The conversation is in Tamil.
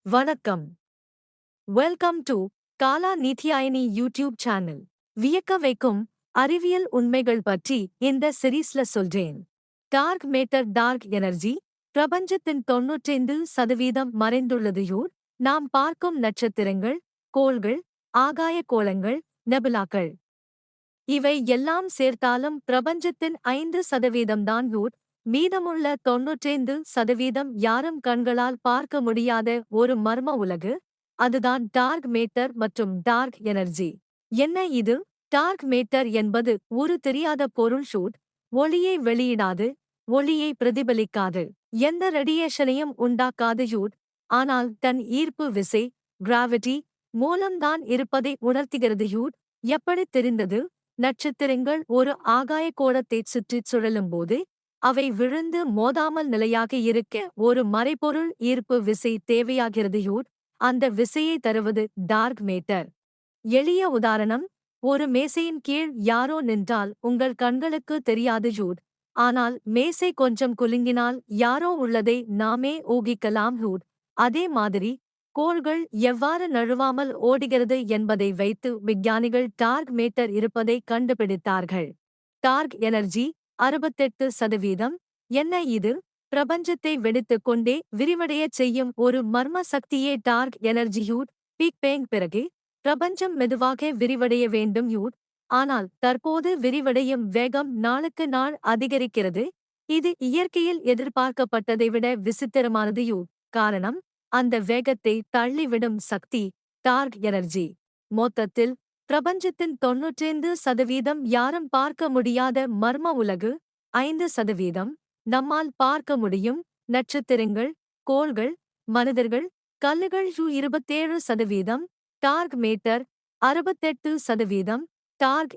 வணக்கம். Welcome to Kala Nithyayini YouTube channel. வியக்க வைக்கும் அறிவியல் உண்மைகள் பற்றி இந்த சீரீஸ்ல சொல்றேன். டார்க் மேட்டர் டார்க் எனர்ஜி பிரபஞ்சத்தின் 95% மறைந்துள்ளதையோர் நாம் பார்க்கும் நட்சத்திரங்கள், கோள்கள், ஆகாய கோளங்கள், நெபுலாக்கள். இவை எல்லாம் சேர்த்தாலும் பிரபஞ்சத்தின் 5% தான் யூர். மீதமுள்ள 95% யாரும் கண்களால் பார்க்க முடியாத ஒரு மர்ம உலகு. அதுதான் டார்க் மேட்டர் மற்றும் டார்க் எனர்ஜி. என்ன இது? டார்க் மேட்டர் என்பது ஒரு தெரியாத பொருள் ஷூட். ஒளியை வெளியிடாது, ஒளியை பிரதிபலிக்காது, எந்த ரேடியேஷனையும் உண்டாக்காது யூட். ஆனால் தன் ஈர்ப்பு விசை, கிராவிட்டி மூலம்தான் இருப்பதை உணர்த்துகிறது யூட். எப்படி தெரிந்தது? நட்சத்திரங்கள் ஒரு ஆகாய கோளத்தைச் சுற்றிச் சுழலும்போது அவை விழுந்து மோதாமல் நிலையாக இருக்க ஒரு மறைபொருள் ஈர்ப்பு விசை தேவையாகிறது யூட். அந்த விசையை தருவது டார்க் மேட்டர். எளிய உதாரணம், ஒரு மேசையின் கீழ் யாரோ நின்றால் உங்கள் கண்களுக்கு தெரியாது யூட். ஆனால் மேசை கொஞ்சம் குலுங்கினால் யாரோ உள்ளதை நாமே ஊகிக்கலாம் யூட். அதே மாதிரி கோள்கள் எவ்வாறு நழுவாமல் ஓடுகிறது என்பதை வைத்து விஞ்ஞானிகள் டார்க் மேட்டர் இருப்பதை கண்டுபிடித்தார்கள். Dark energy 68%. என்ன இது? பிரபஞ்சத்தை வெடித்துக் கொண்டே விரிவடையச் செய்யும் ஒரு மர்ம சக்தியே டார்க் எனர்ஜி யூட். பிக் பேங் பிறகு பிரபஞ்சம் மெதுவாக விரிவடைய வேண்டும் யூட். ஆனால் தற்போது விரிவடையும் வேகம் நாளுக்கு நாள் அதிகரிக்கிறது. இது இயற்கையில் எதிர்பார்க்கப்பட்டதை விட விசித்திரமானது யூட். காரணம், அந்த வேகத்தை தள்ளிவிடும் சக்தி டார்க் எனர்ஜி. மொத்தத்தில் பிரபஞ்சத்தின் 95% யாரும் பார்க்க முடியாத மர்ம உலகு. 5% நம்மால் பார்க்க முடியும். நட்சத்திரங்கள், கோள்கள், மனிதர்கள், கல்லுகள். 27% டார்க் மேட்டர். 68% டார்க்